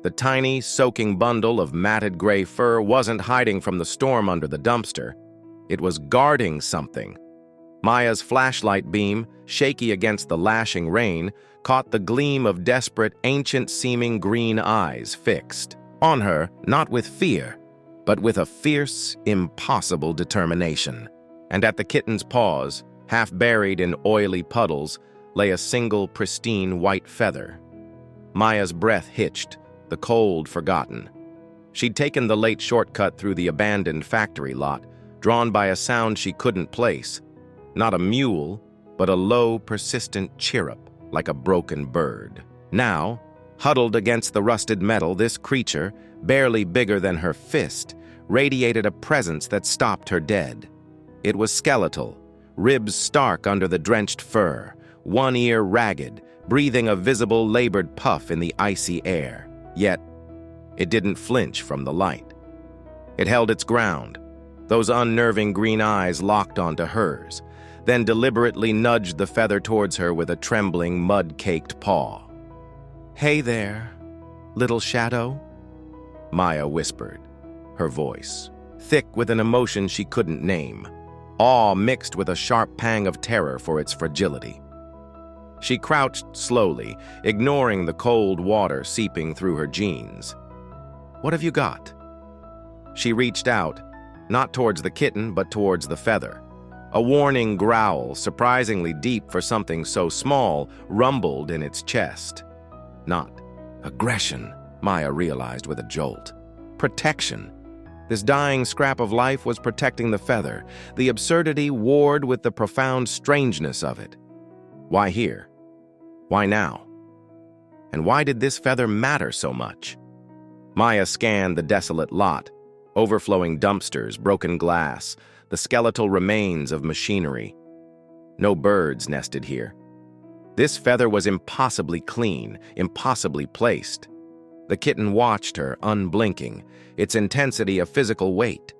The tiny, soaking bundle of matted gray fur wasn't hiding from the storm under the dumpster. It was guarding something. Maya's flashlight beam, shaky against the lashing rain, caught the gleam of desperate, ancient-seeming green eyes fixed on her, not with fear, but with a fierce, impossible determination. And at the kitten's paws, half buried in oily puddles, lay a single, pristine white feather. Maya's breath hitched, the cold forgotten. She'd taken the late shortcut through the abandoned factory lot, drawn by a sound she couldn't place. Not a mule, but a low, persistent chirrup, like a broken bird. Now, huddled against the rusted metal, this creature, barely bigger than her fist, radiated a presence that stopped her dead. It was skeletal, ribs stark under the drenched fur, one ear ragged, breathing a visible labored puff in the icy air. Yet, it didn't flinch from the light. It held its ground, those unnerving green eyes locked onto hers, then deliberately nudged the feather towards her with a trembling, mud-caked paw. "Hey there, little shadow," Maya whispered, her voice thick with an emotion she couldn't name, awe mixed with a sharp pang of terror for its fragility. She crouched slowly, ignoring the cold water seeping through her jeans. "What have you got?" She reached out, not towards the kitten, but towards the feather. A warning growl, surprisingly deep for something so small, rumbled in its chest. Not aggression, Maya realized with a jolt. Protection. This dying scrap of life was protecting the feather. The absurdity warred with the profound strangeness of it. Why here? Why now? And why did this feather matter so much? Maya scanned the desolate lot, overflowing dumpsters, broken glass, the skeletal remains of machinery. No birds nested here. This feather was impossibly clean, impossibly placed. The kitten watched her, unblinking, its intensity a physical weight.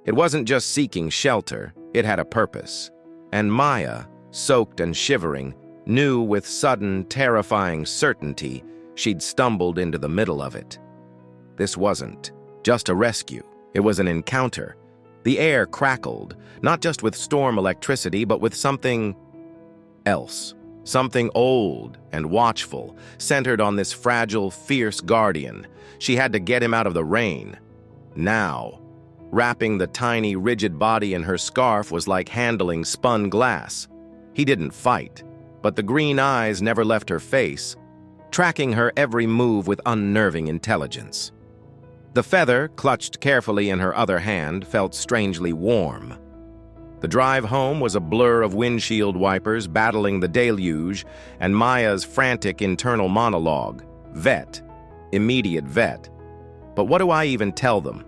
It wasn't just seeking shelter, it had a purpose. And Maya, soaked and shivering, knew with sudden, terrifying certainty she'd stumbled into the middle of it. This wasn't just a rescue, it was an encounter. The air crackled, not just with storm electricity, but with something else. Something old and watchful, centered on this fragile, fierce guardian. She had to get him out of the rain. Now. Wrapping the tiny, rigid body in her scarf was like handling spun glass. He didn't fight, but the green eyes never left her face, tracking her every move with unnerving intelligence. The feather, clutched carefully in her other hand, felt strangely warm. The drive home was a blur of windshield wipers battling the deluge and Maya's frantic internal monologue. Vet. Immediate vet. But what do I even tell them?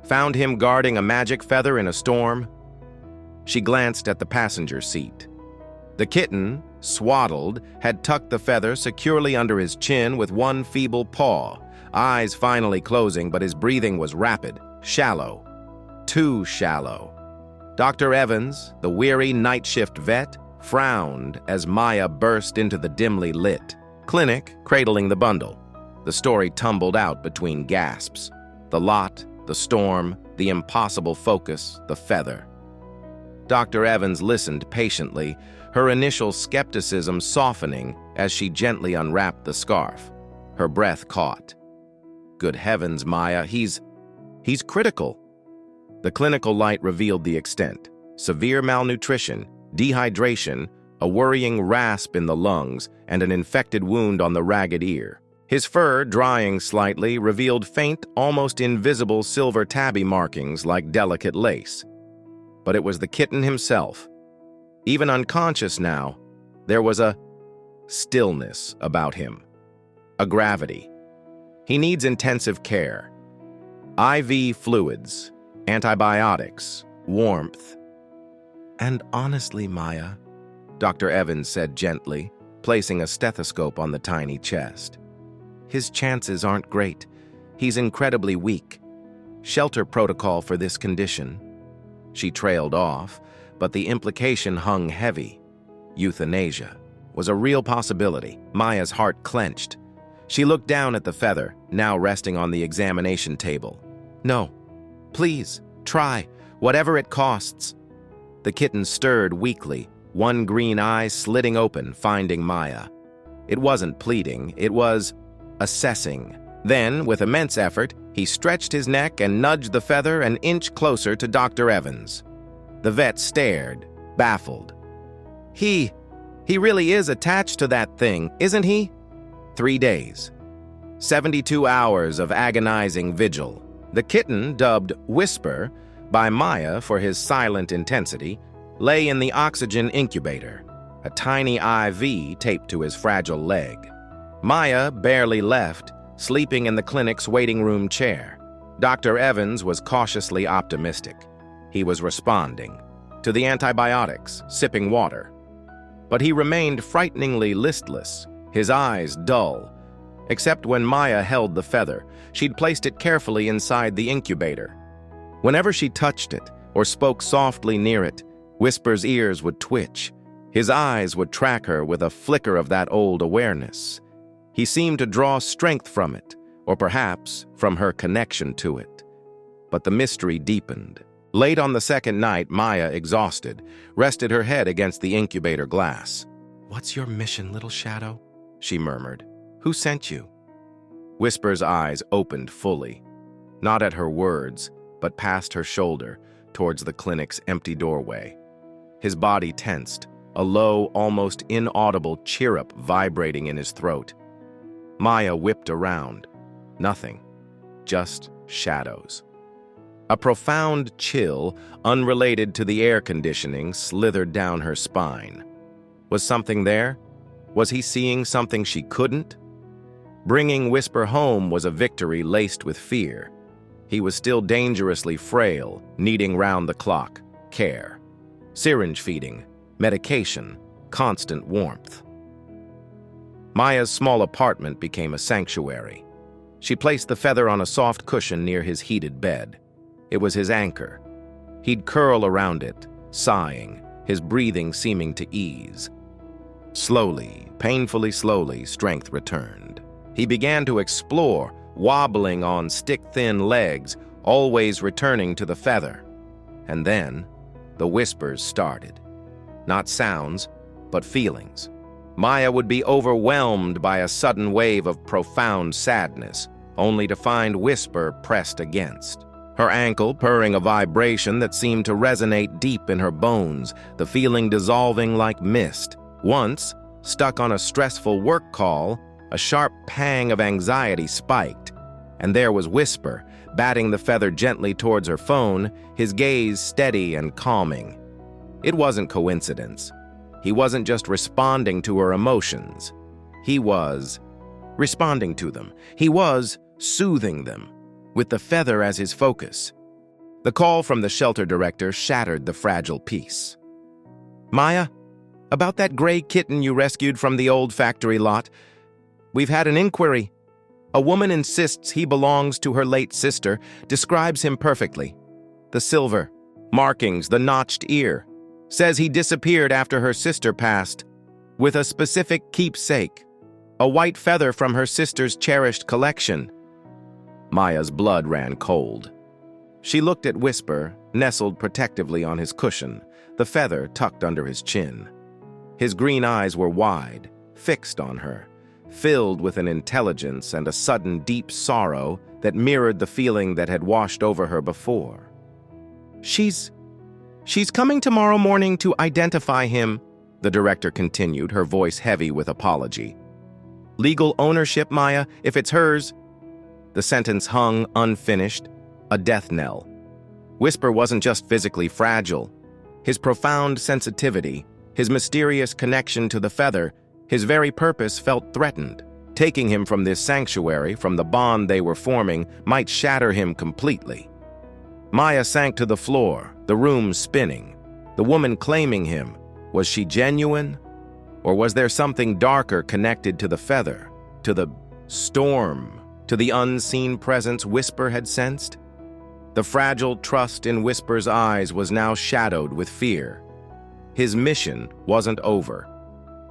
Found him guarding a magic feather in a storm? She glanced at the passenger seat. The kitten, swaddled, had tucked the feather securely under his chin with one feeble paw, eyes finally closing, but his breathing was rapid, shallow. Too shallow. Dr. Evans, the weary night shift vet, frowned as Maya burst into the dimly lit clinic, cradling the bundle. The story tumbled out between gasps. The lot, the storm, the impossible focus, the feather. Dr. Evans listened patiently, her initial skepticism softening as she gently unwrapped the scarf. Her breath caught. Good heavens, Maya, he's critical. The clinical light revealed the extent. Severe malnutrition, dehydration, a worrying rasp in the lungs, and an infected wound on the ragged ear. His fur, drying slightly, revealed faint, almost invisible silver tabby markings like delicate lace. But it was the kitten himself. Even unconscious now, there was a stillness about him. A gravity. He needs intensive care. IV fluids, antibiotics, warmth. And honestly, Maya, Dr. Evans said gently, placing a stethoscope on the tiny chest, his chances aren't great. He's incredibly weak. Shelter protocol for this condition. She trailed off, but the implication hung heavy. Euthanasia was a real possibility. Maya's heart clenched. She looked down at the feather, now resting on the examination table. "No. Please, try, whatever it costs." The kitten stirred weakly, one green eye slitting open, finding Maya. It wasn't pleading, it was assessing. Then, with immense effort, he stretched his neck and nudged the feather an inch closer to Dr. Evans. The vet stared, baffled. He really is attached to that thing, isn't he? 3 days. 72 hours of agonizing vigil. The kitten, dubbed Whisper by Maya for his silent intensity, lay in the oxygen incubator, a tiny IV taped to his fragile leg. Maya barely left, sleeping in the clinic's waiting room chair. Dr. Evans was cautiously optimistic. He was responding to the antibiotics, sipping water. But he remained frighteningly listless, his eyes dull. Except when Maya held the feather, she'd placed it carefully inside the incubator. Whenever she touched it or spoke softly near it, Whisper's ears would twitch. His eyes would track her with a flicker of that old awareness. He seemed to draw strength from it, or perhaps from her connection to it. But the mystery deepened. Late on the second night, Maya, exhausted, rested her head against the incubator glass. "What's your mission, little shadow?" she murmured. "Who sent you?" Whisper's eyes opened fully, not at her words, but past her shoulder, towards the clinic's empty doorway. His body tensed, a low, almost inaudible chirrup vibrating in his throat. Maya whipped around. Nothing. Just shadows. A profound chill, unrelated to the air conditioning, slithered down her spine. Was something there? Was he seeing something she couldn't? Bringing Whisper home was a victory laced with fear. He was still dangerously frail, needing round-the-clock care. Syringe feeding, medication, constant warmth. Maya's small apartment became a sanctuary. She placed the feather on a soft cushion near his heated bed. It was his anchor. He'd curl around it, sighing, his breathing seeming to ease. Slowly, painfully slowly, strength returned. He began to explore, wobbling on stick-thin legs, always returning to the feather. And then, the whispers started. Not sounds, but feelings. Maya would be overwhelmed by a sudden wave of profound sadness, only to find Whisper pressed against. Her ankle purring a vibration that seemed to resonate deep in her bones, the feeling dissolving like mist. Once, stuck on a stressful work call, a sharp pang of anxiety spiked, and there was Whisper, batting the feather gently towards her phone, his gaze steady and calming. It wasn't coincidence. He wasn't just responding to her emotions. He was responding to them. He was soothing them, with the feather as his focus. The call from the shelter director shattered the fragile peace. "Maya, about that gray kitten you rescued from the old factory lot, we've had an inquiry. A woman insists he belongs to her late sister, describes him perfectly. The silver, markings, the notched ear. Says he disappeared after her sister passed, with a specific keepsake, a white feather from her sister's cherished collection." Maya's blood ran cold. She looked at Whisper, nestled protectively on his cushion, the feather tucked under his chin. His green eyes were wide, fixed on her, filled with an intelligence and a sudden deep sorrow that mirrored the feeling that had washed over her before. She's coming tomorrow morning to identify him," the director continued, her voice heavy with apology. "Legal ownership, Maya, if it's hers." The sentence hung unfinished, a death knell. Whisper wasn't just physically fragile. His profound sensitivity, his mysterious connection to the feather, his very purpose felt threatened. Taking him from this sanctuary, from the bond they were forming, might shatter him completely. Maya sank to the floor, the room spinning. The woman claiming him, was she genuine? Or was there something darker connected to the feather, to the storm, to the unseen presence Whisper had sensed? The fragile trust in Whisper's eyes was now shadowed with fear. His mission wasn't over,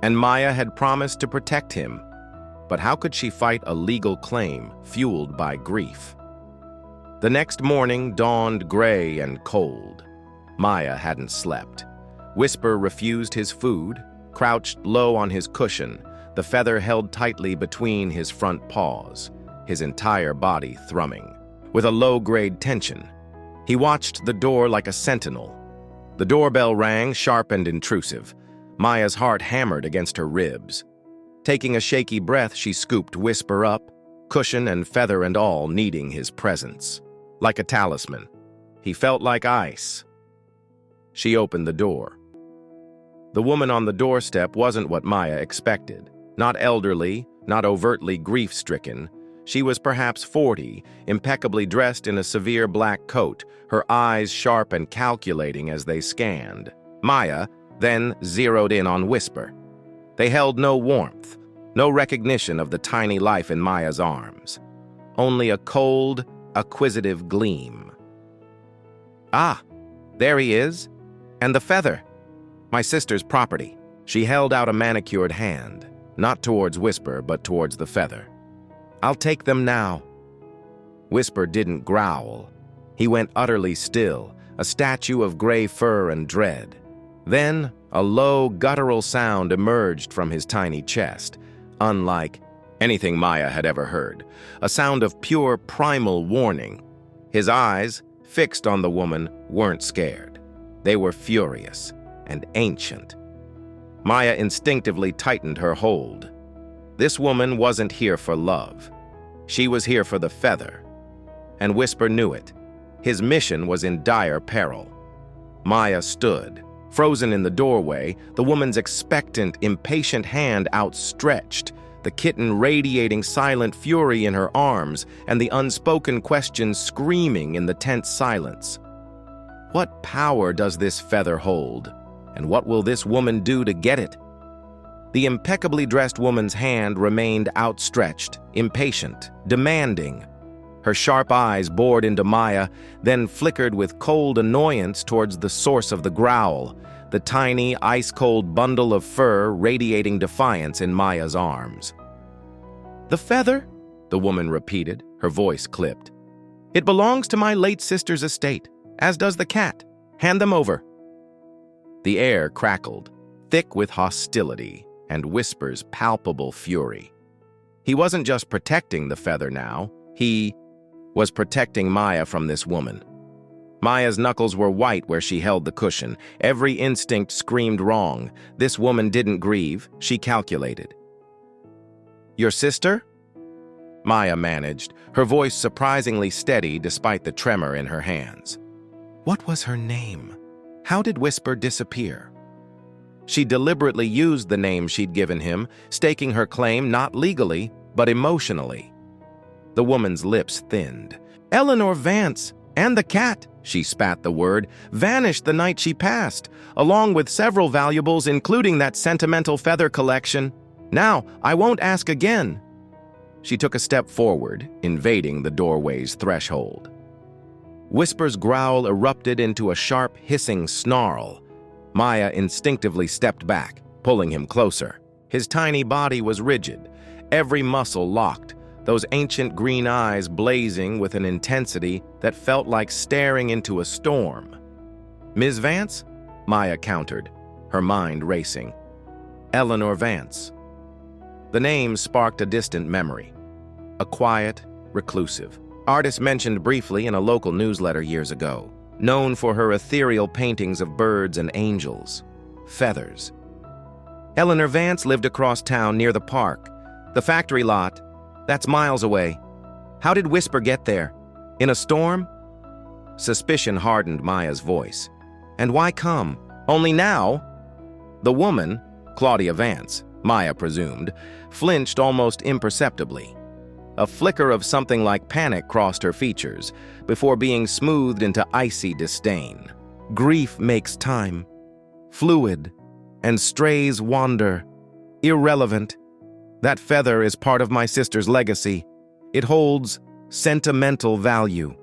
and Maya had promised to protect him. but how could she fight a legal claim fueled by grief? The next morning dawned gray and cold. Maya hadn't slept. Whisper refused his food, crouched low on his cushion, the feather held tightly between his front paws, his entire body thrumming, with a low-grade tension. He watched the door like a sentinel. The doorbell rang, sharp and intrusive. Maya's heart hammered against her ribs. Taking a shaky breath, she scooped Whisper up, cushion and feather and all needing his presence. Like a talisman. He felt like ice. She opened the door. The woman on the doorstep wasn't what Maya expected. Not elderly, not overtly grief-stricken. She was perhaps 40, impeccably dressed in a severe black coat, her eyes sharp and calculating as they scanned. Maya then zeroed in on Whisper. They held no warmth, no recognition of the tiny life in Maya's arms. Only a cold, acquisitive gleam. Ah, there he is. And the feather. My sister's property. She held out a manicured hand, not towards Whisper, but towards the feather. I'll take them now. Whisper didn't growl. He went utterly still, a statue of gray fur and dread. Then, a low, guttural sound emerged from his tiny chest, unlike anything Maya had ever heard, a sound of pure primal warning. His eyes, fixed on the woman, weren't scared. They were furious and ancient. Maya instinctively tightened her hold. This woman wasn't here for love. She was here for the feather. And Whisper knew it. His mission was in dire peril. Maya stood, frozen in the doorway, the woman's expectant, impatient hand outstretched, the kitten radiating silent fury in her arms, and the unspoken questions screaming in the tense silence. What power does this feather hold? And what will this woman do to get it? The impeccably dressed woman's hand remained outstretched, impatient, demanding. Her sharp eyes bored into Maya, then flickered with cold annoyance towards the source of the growl, the tiny, ice-cold bundle of fur radiating defiance in Maya's arms. "The feather?" the woman repeated, her voice clipped. "It belongs to my late sister's estate, as does the cat. Hand them over." The air crackled, thick with hostility and Whisper's palpable fury. He wasn't just protecting the feather now, he was protecting Maya from this woman. Maya's knuckles were white where she held the cushion. Every instinct screamed wrong. This woman didn't grieve, she calculated. "Your sister?" Maya managed, her voice surprisingly steady despite the tremor in her hands. What was her name? How did Whisper disappear? She deliberately used the name she'd given him, staking her claim not legally, but emotionally. The woman's lips thinned. "Eleanor Vance and the cat," she spat the word, "vanished the night she passed, along with several valuables including that sentimental feather collection. Now, I won't ask again." She took a step forward, invading the doorway's threshold. Whisper's growl erupted into a sharp, hissing snarl. Maya instinctively stepped back, pulling him closer. His tiny body was rigid, every muscle locked, those ancient green eyes blazing with an intensity that felt like staring into a storm. "Ms. Vance?" Maya countered, her mind racing. "Eleanor Vance." The name sparked a distant memory. A quiet, reclusive artist mentioned briefly in a local newsletter years ago, known for her ethereal paintings of birds and angels, feathers. Eleanor Vance lived across town near the park. The factory lot, that's miles away. How did Whisper get there? In a storm? Suspicion hardened Maya's voice. And why come? Only now? The woman, Claudia Vance, Maya presumed, flinched almost imperceptibly. A flicker of something like panic crossed her features, before being smoothed into icy disdain. "Grief makes time, fluid, and strays wander, irrelevant. That feather is part of my sister's legacy. It holds sentimental value."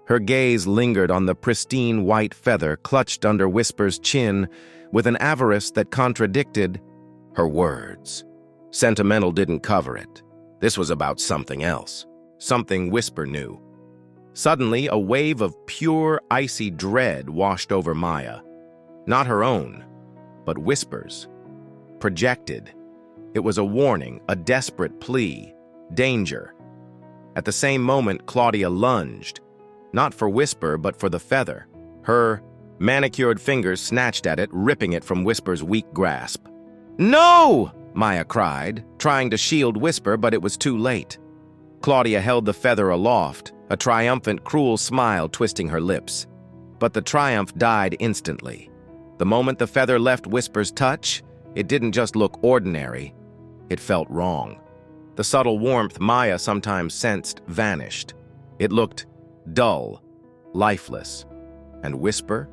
Her gaze lingered on the pristine white feather clutched under Whisper's chin with an avarice that contradicted her words. Sentimental didn't cover it. This was about something else, something Whisper knew. Suddenly, a wave of pure, icy dread washed over Maya. Not her own, but Whisper's. Projected. It was a warning, a desperate plea. Danger. At the same moment, Claudia lunged. Not for Whisper, but for the feather. Her manicured fingers snatched at it, ripping it from Whisper's weak grasp. "No!" Maya cried, trying to shield Whisper, but it was too late. Claudia held the feather aloft, a triumphant, cruel smile twisting her lips. But the triumph died instantly. The moment the feather left Whisper's touch, it didn't just look ordinary, it felt wrong. The subtle warmth Maya sometimes sensed vanished. It looked dull, lifeless. And Whisper?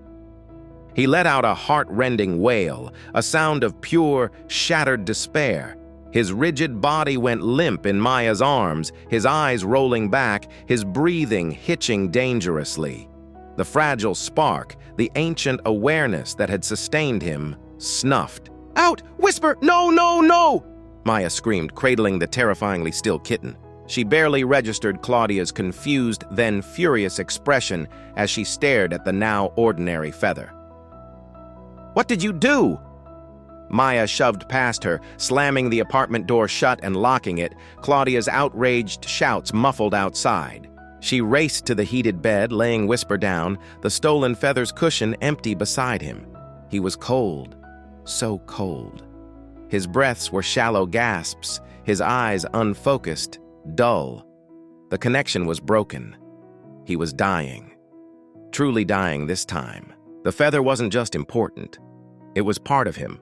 He let out a heart-rending wail, a sound of pure, shattered despair. His rigid body went limp in Maya's arms, his eyes rolling back, his breathing hitching dangerously. The fragile spark, the ancient awareness that had sustained him, snuffed. "Out! Whisper! No, no, no!" Maya screamed, cradling the terrifyingly still kitten. She barely registered Claudia's confused, then furious expression as she stared at the now ordinary feather. "What did you do?" Maya shoved past her, slamming the apartment door shut and locking it, Claudia's outraged shouts muffled outside. She raced to the heated bed, laying Whisper down, the stolen feather's cushion empty beside him. He was cold, so cold. His breaths were shallow gasps, his eyes unfocused, dull. The connection was broken. He was dying. Truly dying this time. The feather wasn't just important. It was part of him,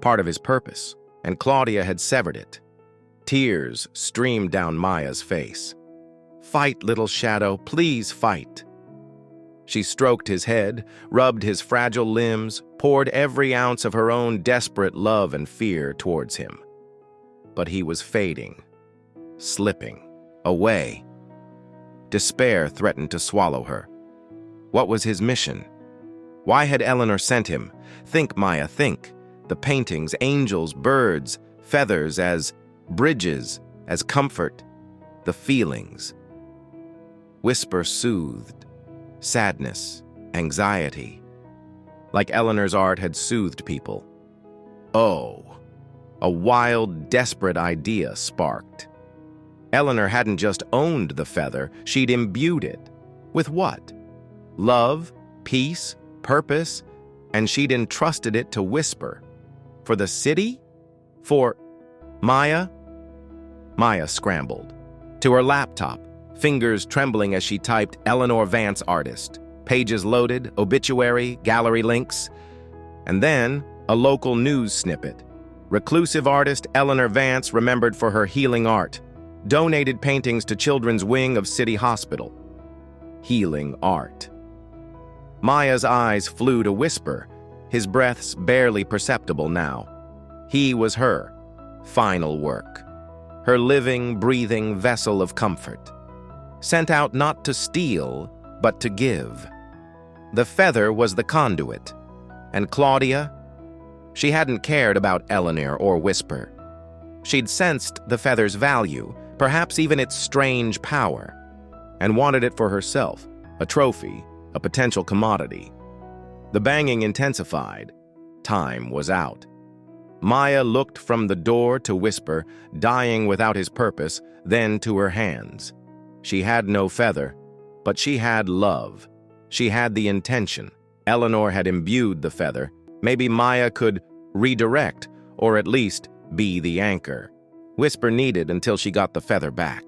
part of his purpose, and Claudia had severed it. Tears streamed down Maya's face. "Fight, little shadow, please fight." She stroked his head, rubbed his fragile limbs, poured every ounce of her own desperate love and fear towards him. But he was fading, slipping, away. Despair threatened to swallow her. What was his mission? Why had Eleanor sent him? Think, Maya, think. The paintings, angels, birds, feathers as bridges, as comfort. The feelings. Whisper soothed. Sadness, anxiety. Like Eleanor's art had soothed people. Oh, a wild, desperate idea sparked. Eleanor hadn't just owned the feather, she'd imbued it. With what? Love, peace, purpose, and she'd entrusted it to Whisper. For the city? For Maya? Maya scrambled. To her laptop, fingers trembling as she typed Eleanor Vance artist. Pages loaded, obituary, gallery links. And then, a local news snippet. Reclusive artist Eleanor Vance remembered for her healing art. Donated paintings to Children's Wing of City Hospital. Healing art. Maya's eyes flew to Whisper, his breaths barely perceptible now. He was her final work. Her living, breathing vessel of comfort. Sent out not to steal, but to give. The feather was the conduit. And Claudia? She hadn't cared about Eleanor or Whisper. She'd sensed the feather's value, perhaps even its strange power, and wanted it for herself, a trophy, a potential commodity. The banging intensified. Time was out. Maya looked from the door to Whisper, dying without his purpose, then to her hands. She had no feather, but she had love. She had the intention. Eleanor had imbued the feather. Maybe Maya could redirect, or at least be the anchor. Whisper needed until she got the feather back.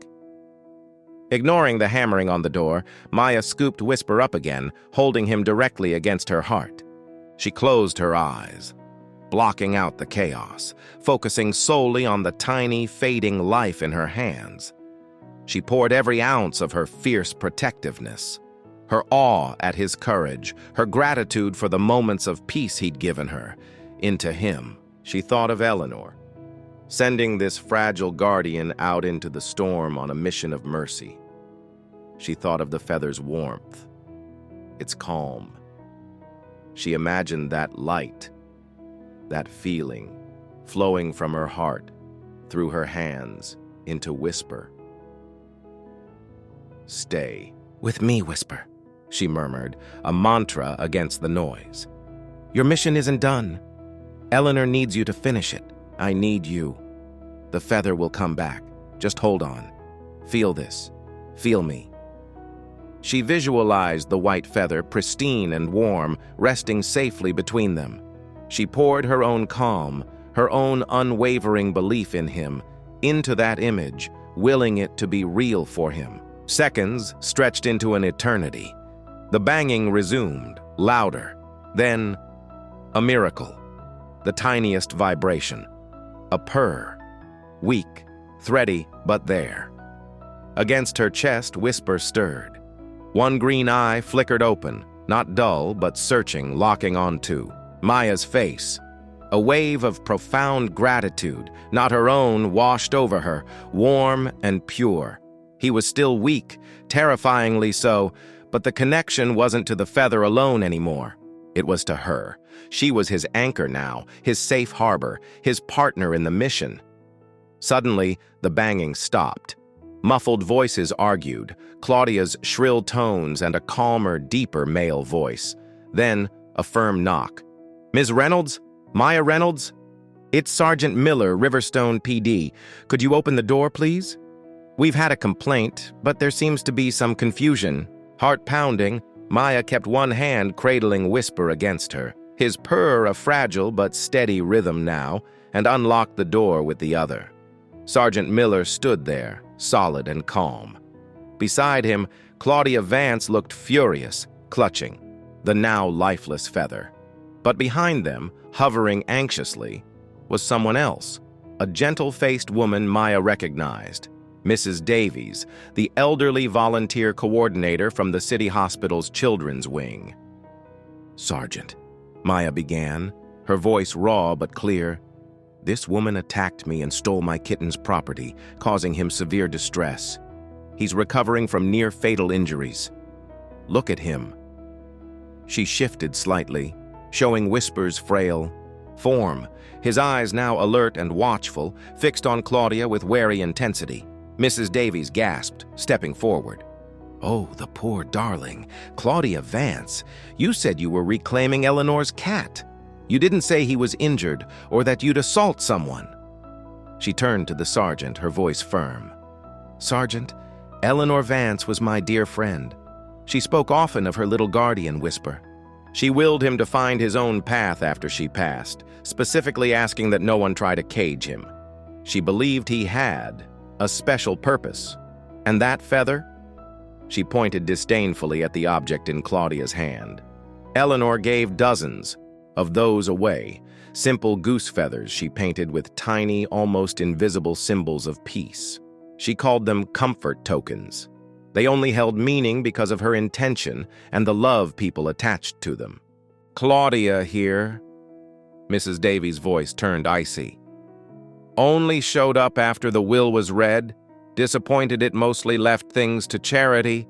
Ignoring the hammering on the door, Maya scooped Whisper up again, holding him directly against her heart. She closed her eyes, blocking out the chaos, focusing solely on the tiny, fading life in her hands. She poured every ounce of her fierce protectiveness, her awe at his courage, her gratitude for the moments of peace he'd given her, into him. She thought of Eleanor, sending this fragile guardian out into the storm on a mission of mercy. She thought of the feather's warmth, its calm. She imagined that light, that feeling, flowing from her heart, through her hands into Whisper. "Stay with me, Whisper," she murmured, a mantra against the noise. "Your mission isn't done. Eleanor needs you to finish it. I need you. The feather will come back. Just hold on. Feel this. Feel me." She visualized the white feather, pristine and warm, resting safely between them. She poured her own calm, her own unwavering belief in him, into that image, willing it to be real for him. Seconds stretched into an eternity. The banging resumed, louder. Then, a miracle. The tiniest vibration. A purr. Weak, thready, but there. Against her chest, Whisper stirred. One green eye flickered open, not dull, but searching, locking onto Maya's face. A wave of profound gratitude, not her own, washed over her, warm and pure. He was still weak, terrifyingly so, but the connection wasn't to the feather alone anymore. It was to her. She was his anchor now, his safe harbor, his partner in the mission. Suddenly, the banging stopped. Muffled voices argued, Claudia's shrill tones and a calmer, deeper male voice. Then, a firm knock. "Ms. Reynolds? Maya Reynolds? It's Sergeant Miller, Riverstone PD. Could you open the door, please? We've had a complaint, but there seems to be some confusion." Heart pounding, Maya kept one hand cradling Whisper against her, his purr a fragile but steady rhythm now, and unlocked the door with the other. Sergeant Miller stood there, solid and calm. Beside him, Claudia Vance looked furious, clutching the now lifeless feather. But behind them, hovering anxiously, was someone else, a gentle-faced woman Maya recognized, Mrs. Davies, the elderly volunteer coordinator from the city hospital's children's wing. "Sergeant," Maya began, her voice raw but clear, "this woman attacked me and stole my kitten's property, causing him severe distress. He's recovering from near-fatal injuries. Look at him." She shifted slightly, showing Whisper's frail form, his eyes now alert and watchful, fixed on Claudia with wary intensity. Mrs. Davies gasped, stepping forward. "Oh, the poor darling. Claudia Vance, you said you were reclaiming Eleanor's cat. You didn't say he was injured or that you'd assault someone." She turned to the sergeant, her voice firm. "Sergeant, Eleanor Vance was my dear friend. She spoke often of her little guardian, Whisper. She willed him to find his own path after she passed, specifically asking that no one try to cage him. She believed he had a special purpose. And that feather?" She pointed disdainfully at the object in Claudia's hand. Eleanor gave dozens of those away, simple goose feathers she painted with tiny, almost invisible symbols of peace. She called them comfort tokens. They only held meaning because of her intention and the love people attached to them. "Claudia here," Mrs. Davies' voice turned icy, "only showed up after the will was read, disappointed it mostly left things to charity.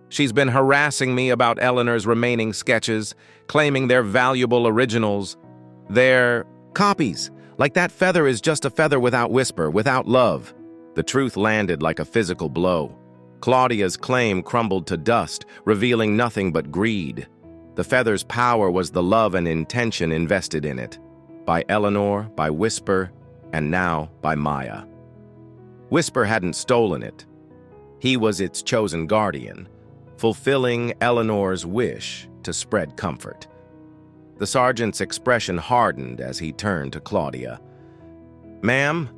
She's been harassing me about Eleanor's remaining sketches, claiming they're valuable originals. They're copies, like that feather is just a feather without Whisper, without love." The truth landed like a physical blow. Claudia's claim crumbled to dust, revealing nothing but greed. The feather's power was the love and intention invested in it, by Eleanor, by Whisper, and now by Maya. Whisper hadn't stolen it. He was its chosen guardian, fulfilling Eleanor's wish to spread comfort. The sergeant's expression hardened as he turned to Claudia. "Ma'am,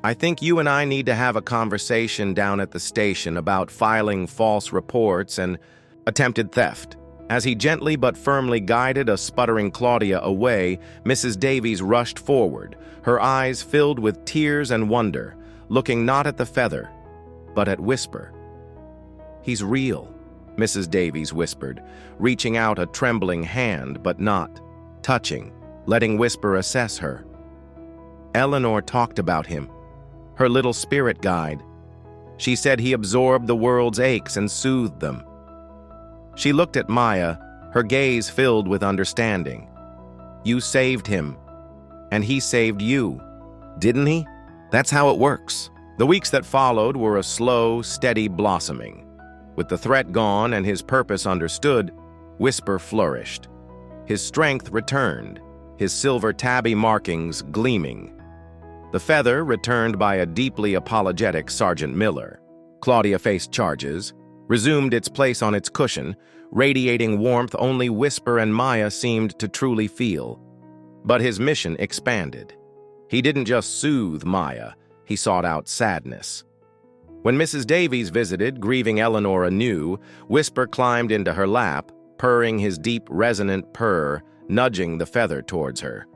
I think you and I need to have a conversation down at the station about filing false reports and attempted theft." As he gently but firmly guided a sputtering Claudia away, Mrs. Davies rushed forward, her eyes filled with tears and wonder, looking not at the feather, but at Whisper. "He's real," Mrs. Davies whispered, reaching out a trembling hand, but not touching, letting Whisper assess her. Eleanor talked about him, her little spirit guide. She said he absorbed the world's aches and soothed them. She looked at Maya, her gaze filled with understanding. "You saved him, and he saved you, didn't he? That's how it works. The weeks that followed were a slow, steady blossoming. With the threat gone and his purpose understood, Whisper flourished. His strength returned, his silver tabby markings gleaming. The feather returned by a deeply apologetic Sergeant Miller. Claudia faced charges, resumed its place on its cushion, radiating warmth only Whisper and Maya seemed to truly feel. But his mission expanded. He didn't just soothe Maya, he sought out sadness. When Mrs. Davies visited, grieving Eleanor anew, Whisper climbed into her lap, purring his deep, resonant purr, nudging the feather towards her.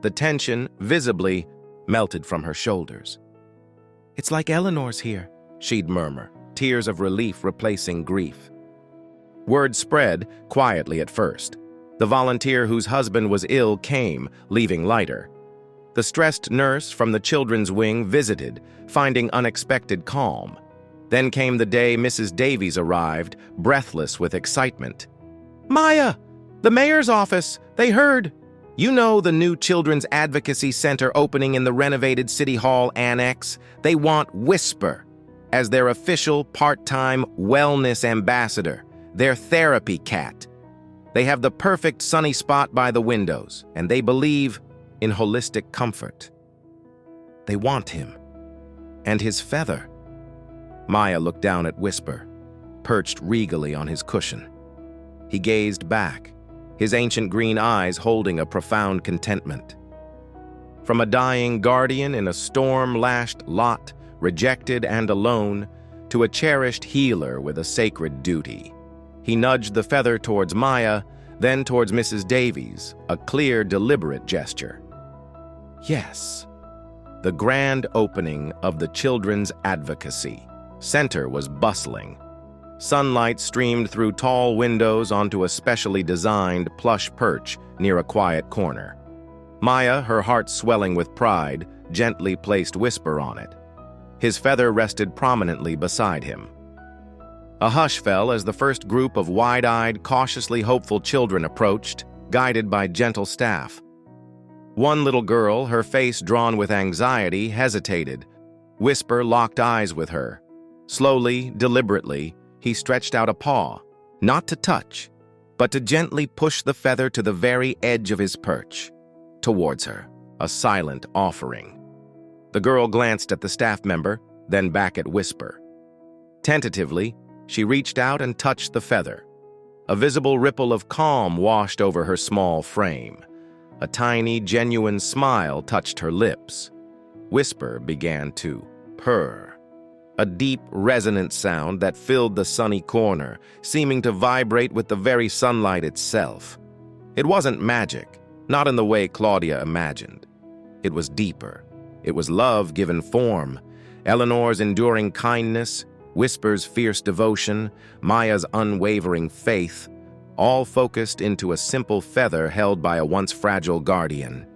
The tension, visibly, melted from her shoulders. "It's like Eleanor's here," she'd murmur, tears of relief replacing grief. Word spread, quietly at first. The volunteer whose husband was ill came, leaving lighter. The stressed nurse from the children's wing visited, finding unexpected calm. Then came the day Mrs. Davies arrived, breathless with excitement. "Maya! The mayor's office! They heard! You know the new Children's Advocacy Center opening in the renovated City Hall Annex? They want Whisper as their official part-time wellness ambassador, their therapy cat. They have the perfect sunny spot by the windows, and they believe in holistic comfort. They want him. And his feather." Maya looked down at Whisper, perched regally on his cushion. He gazed back, his ancient green eyes holding a profound contentment. From a dying guardian in a storm-lashed lot, rejected and alone, to a cherished healer with a sacred duty. He nudged the feather towards Maya, then towards Mrs. Davies, a clear, deliberate gesture. Yes. The grand opening of the Children's Advocacy Center was bustling. Sunlight streamed through tall windows onto a specially designed plush perch near a quiet corner. Maya, her heart swelling with pride, gently placed Whisper on it. His feather rested prominently beside him. A hush fell as the first group of wide-eyed, cautiously hopeful children approached, guided by gentle staff. One little girl, her face drawn with anxiety, hesitated. Whisper locked eyes with her. Slowly, deliberately, he stretched out a paw, not to touch, but to gently push the feather to the very edge of his perch, towards her, a silent offering. The girl glanced at the staff member, then back at Whisper. Tentatively, she reached out and touched the feather. A visible ripple of calm washed over her small frame. A tiny, genuine smile touched her lips. Whisper began to purr, a deep, resonant sound that filled the sunny corner, seeming to vibrate with the very sunlight itself. It wasn't magic, not in the way Claudia imagined. It was deeper. It was love given form, Eleanor's enduring kindness, Whisper's fierce devotion, Maya's unwavering faith, all focused into a simple feather held by a once fragile guardian.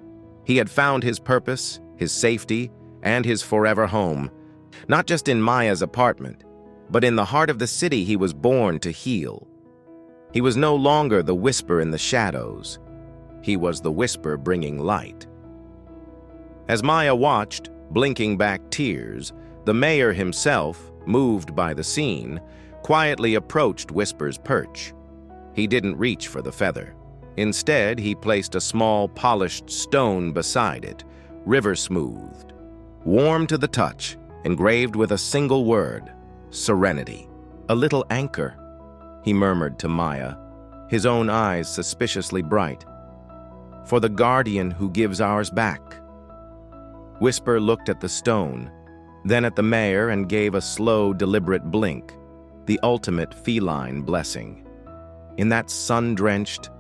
He had found his purpose, his safety, and his forever home, not just in Maya's apartment, but in the heart of the city he was born to heal. He was no longer the Whisper in the shadows. He was the Whisper bringing light. As Maya watched, blinking back tears, the mayor himself, moved by the scene, quietly approached Whisper's perch. He didn't reach for the feather. Instead, he placed a small, polished stone beside it, river-smoothed, warm to the touch, engraved with a single word, serenity. "A little anchor," he murmured to Maya, his own eyes suspiciously bright. "For the guardian who gives ours back." Whisper looked at the stone, then at the mayor and gave a slow, deliberate blink, the ultimate feline blessing. In that sun-drenched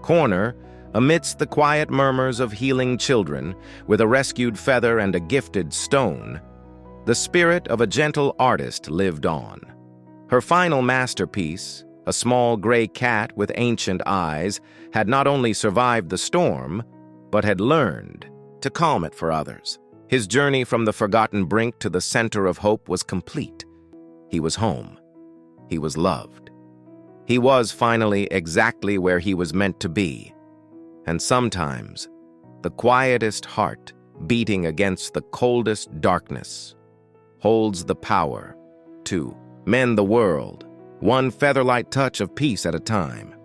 corner, amidst the quiet murmurs of healing children, with a rescued feather and a gifted stone, the spirit of a gentle artist lived on. Her final masterpiece, a small gray cat with ancient eyes, had not only survived the storm, but had learned to calm it for others. His journey from the forgotten brink to the center of hope was complete. He was home. He was loved. He was finally exactly where he was meant to be. And sometimes, the quietest heart beating against the coldest darkness, holds the power to mend the world, one featherlight touch of peace at a time.